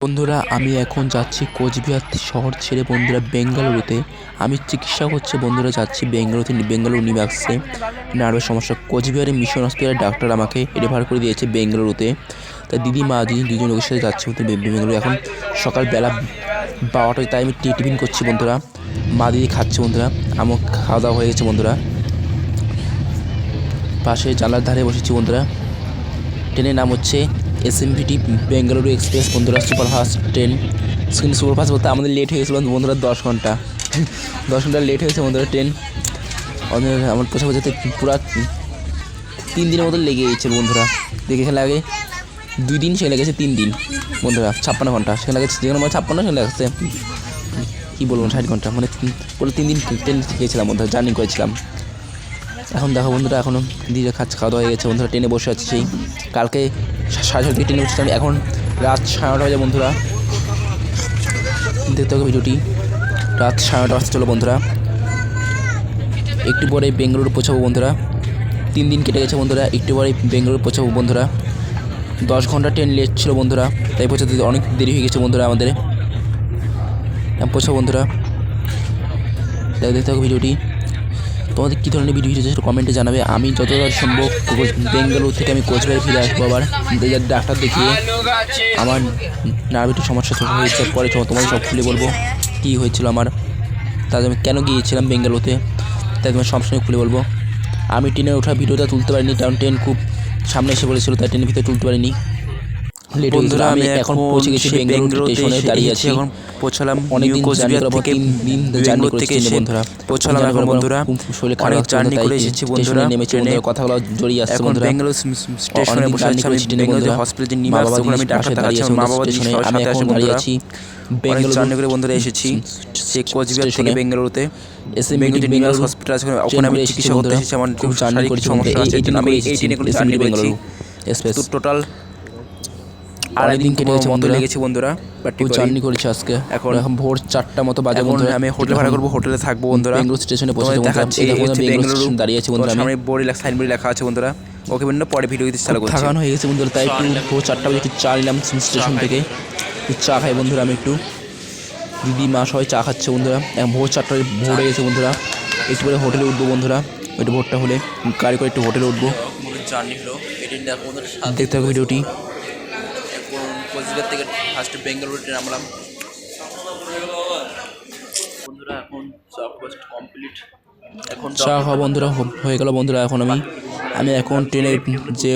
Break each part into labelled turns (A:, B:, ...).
A: বন্ধুরা আমি এখন যাচ্ছি কোচবিহার শহর ছেড়ে বন্ধুরা বেঙ্গালুরুতে। আমি চিকিৎসা করছে বন্ধুরা, যাচ্ছি বেঙ্গালুরু নিবাসে নার্ভের সমস্যা। কোচবিহারের মিশন হসপিটালের ডাক্তার আমাকে রেফার করে দিয়েছে বেঙ্গালুরুতে। তাই দিদি মা দুজন লোকের সাথে যাচ্ছি বেঙ্গালুরু। এখন সকালবেলা 12টায়, তাই আমি টিফিন করছি বন্ধুরা। মা দিদি খাচ্ছে বন্ধুরা, আমার খাওয়া দাওয়া হয়ে গেছে বন্ধুরা। পাশে জানলার ধারে বসেছি বন্ধুরা। ট্রেনের নাম হচ্ছে এসএমভিটি বেঙ্গালুরু এক্সপ্রেস বন্ধুরা, সুপারফাস্ট ট্রেন। সুপারফাস্ট বলতে আমাদের লেট হয়ে গেছিলো বন্ধুরা 10 ঘন্টা 10 ঘন্টা লেট হয়েছে বন্ধুরা ট্রেন। আমার পৌঁছাতে পুরো 3 দিনের মতো লেগে গিয়েছিল বন্ধুরা। দেখে এখানে লাগে 2 দিন, সেখানে লেগেছে 3 দিন বন্ধুরা। 56 ঘন্টা সেখানে লাগেছে, যেখানে 56 সেখানে লাগছে কী বলবো 60 ঘন্টা, মানে পুরো 3 দিন ট্রেন গিয়েছিলাম বন্ধুরা, জার্নি করেছিলাম। এখন দেখো বন্ধুরা, এখনও দিদিরা খাওয়া দাওয়া হয়ে গেছে বন্ধুরা। ট্রেনে বসে আছি সেই কালকে 6:30 থেকে ট্রেনে বসেছিলাম, এখন রাত 9:30 বাজে বন্ধুরা। দেখতে হবে ভিডিওটি। রাত 9:30 বাজতে চলো বন্ধুরা। একটু পরে বেঙ্গালুরু পৌঁছাবো বন্ধুরা। 3 দিন কেটে গেছে বন্ধুরা, একটু পরে বেঙ্গালুরু পৌঁছাবো বন্ধুরা। 10 ঘন্টা ট্রেন লেট ছিল বন্ধুরা, তাই পৌঁছাতে অনেক দেরি হয়ে গেছে বন্ধুরা আমাদের। পৌঁছাবো বন্ধুরা। দেখতে হবে ভিডিওটি। তোমাদের কী ধরনের ভিডিও সেটা কমেন্টে জানাবে। আমি যতটা সম্ভব বেঙ্গালুরু থেকে আমি কোচবিহারে ফিরে আসবো, আবার ডাক্তার দেখিয়ে আমার নার্ভে একটু সমস্যা হয়েছে। পরে তোমাদের সব খুলে বলবো কী হয়েছিল আমার, তাদের আমি কেন গিয়েছিলাম বেঙ্গালুরুতে, তাই তোমার সব সময় খুলে বলবো। আমি ট্রেনে ওঠা ভিডিওটা তুলতে পারিনি, কারণ ট্রেন খুব সামনে এসে বলেছিল, তাই ট্রেনের ভিতরে তুলতে পারিনি। লেট বন্ধুরা, আমি এখন পৌঁছে গেছি বেঙ্গালুরু স্টেশনে, দাঁড়িয়ে আছি। এখন পৌঁছালাম অনেকদিন কোচবিহার থেকে, 3 দিন জার্নি করেছি বন্ধুরা। পৌঁছালাম এখন বন্ধুরা, অনেক জার্নি করে এসেছি বন্ধুরা। নেমেছি বন্ধুরা, কথাগুলো জড়িয়ে আসছে বন্ধুরা। বেঙ্গালুরু স্টেশনে বসে আছি আমি, বেঙ্গালুরু হসপিটালে যে নিবাস, ওখানে আমি ডাক্তার দেখাচ্ছি। মা বাবা সাথে আছে বন্ধুরা। বেঙ্গালুরু জার্নি করে বন্ধুরা এসেছি সেই কোচবিহার থেকে বেঙ্গালুরুতে। বেঙ্গালুরু হসপিটাল আছে, ওখানে আমি চিকিৎসা করতে এসেছি। আমার খুব শারীরিক সমস্যা আছে, আমি এই ট্রেনে করে জার্নি করেছি। টোটাল 2.5 দিন কেটে গেছে বন্ধুরা, লেগেছে বন্ধুরা। জার্নি করেছি আজকে। এখন ভোর 4টা মতো বাজে বন্ধুরা। আমি হোটেল ভাড়া করবো, হোটেলে থাকবো বন্ধুরা। বেঙ্গালুরু স্টেশনে পৌঁছে বেঙ্গালুরু দাঁড়িয়ে আছে বন্ধুরা। সামনে বোর্ডে সাইনবোর্ডে লেখা আছে বন্ধুরা। ওকে বন্ধুরা, পরে ভিডিও দিতে চালু করছি। থাকানো হয়ে গেছে বন্ধুরা, তাই একটু ভোর 4টা বাজে একটু চা নিলাম স্টেশন থেকে। চা খাই বন্ধুরা আমি একটু। দিদি মা সবাই চা খাচ্ছে বন্ধুরা। এখন ভোর 4টায় ভোর হয়ে গেছে বন্ধুরা। একটু পরে হোটেলে উঠবো বন্ধুরা। একটু ভোরটা হলে গাড়ি করে একটু হোটেলে উঠবো। জার্নি হলো, দেখতে হবে ভিডিওটি। কোচবিহার থেকে ফার্স্টে বেঙ্গালুরু ট্রেন নামলাম বন্ধুরা। এখন ব্রেকফাস্ট কমপ্লিট, এখন চা খাওয়া বন্ধুরা হয়ে গেল বন্ধুরা। এখন আমি এখন ট্রেনে যে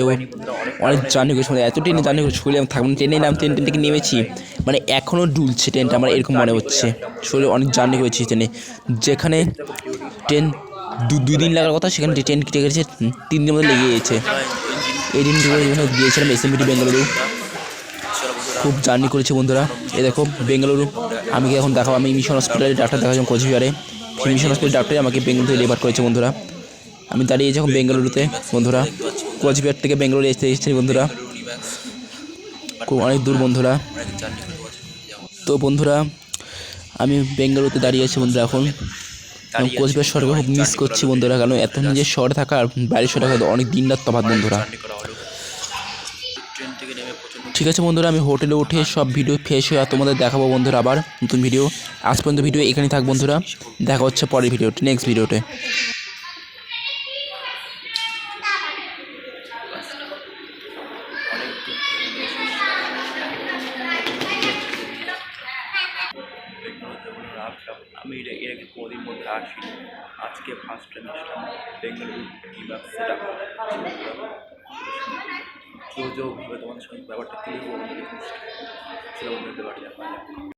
A: অনেক জার্নি করেছি, এত ট্রেনে জার্নি করে শরীরে আমি থাকবো না। ট্রেনে ট্রেন থেকে নেমেছি, মানে এখনও ডুলছে ট্রেনটা, আমার এরকম মনে হচ্ছে। শরীরে অনেক জার্নি করেছি ট্রেনে, যেখানে ট্রেন 2 দিন লাগার কথা, সেখানে ট্রেন কেটে গেছে 3 দিনের মধ্যে লেগে গিয়েছে। এই দিনগুলো গিয়েছিলাম এসএমভিটি বেঙ্গালুরু। খুব জার্নি করেছি বন্ধুরা। এই দেখো বেঙ্গালুরু। আমি এখন দেখাবো, আমি মিশন হসপিটালে ডাক্তার দেখাচ্ছিলাম কোচবিহারে। সেই মিশন হসপিটাল ডাক্তারই আমাকে বেঙ্গালুরুতে রেফার করেছে বন্ধুরা। আমি দাঁড়িয়েছি এখন বেঙ্গালুরুতে বন্ধুরা। কোচবিহার থেকে বেঙ্গালুরু এসেছি বন্ধুরা, খুব অনেক দূর বন্ধুরা। তো বন্ধুরা, আমি বেঙ্গালুরুতে দাঁড়িয়ে আছি বন্ধুরা। এখন কোচবিহার শহরকে খুব মিস করছি বন্ধুরা, কারণ এত নিজের শহরে থাকা আর বাইরের শহরে থাকা অনেক দিন রাত তফাৎ বন্ধুরা। ঠিক আছে বন্ধুরা, আমি হোটেলে উঠে সব ভিডিও ফ্রেশ হয়ে তোমাদের দেখাবো বন্ধুরা, আবার নতুন ভিডিও। আজ পর্যন্ত ভিডিও এখানেই থাক বন্ধুরা, দেখা হচ্ছে পরের ভিডিওতে, নেক্সট ভিডিওতে। আমি এর আগে কোনোদিন মধ্যে আসিনি, আজকে ফার্স্ট টাইম আসলাম বেঙ্গালুরু কিংবা সেটা ভাবে তোমাদের সঙ্গে ব্যাপারটা তুলে সেটা ব্যাপারটা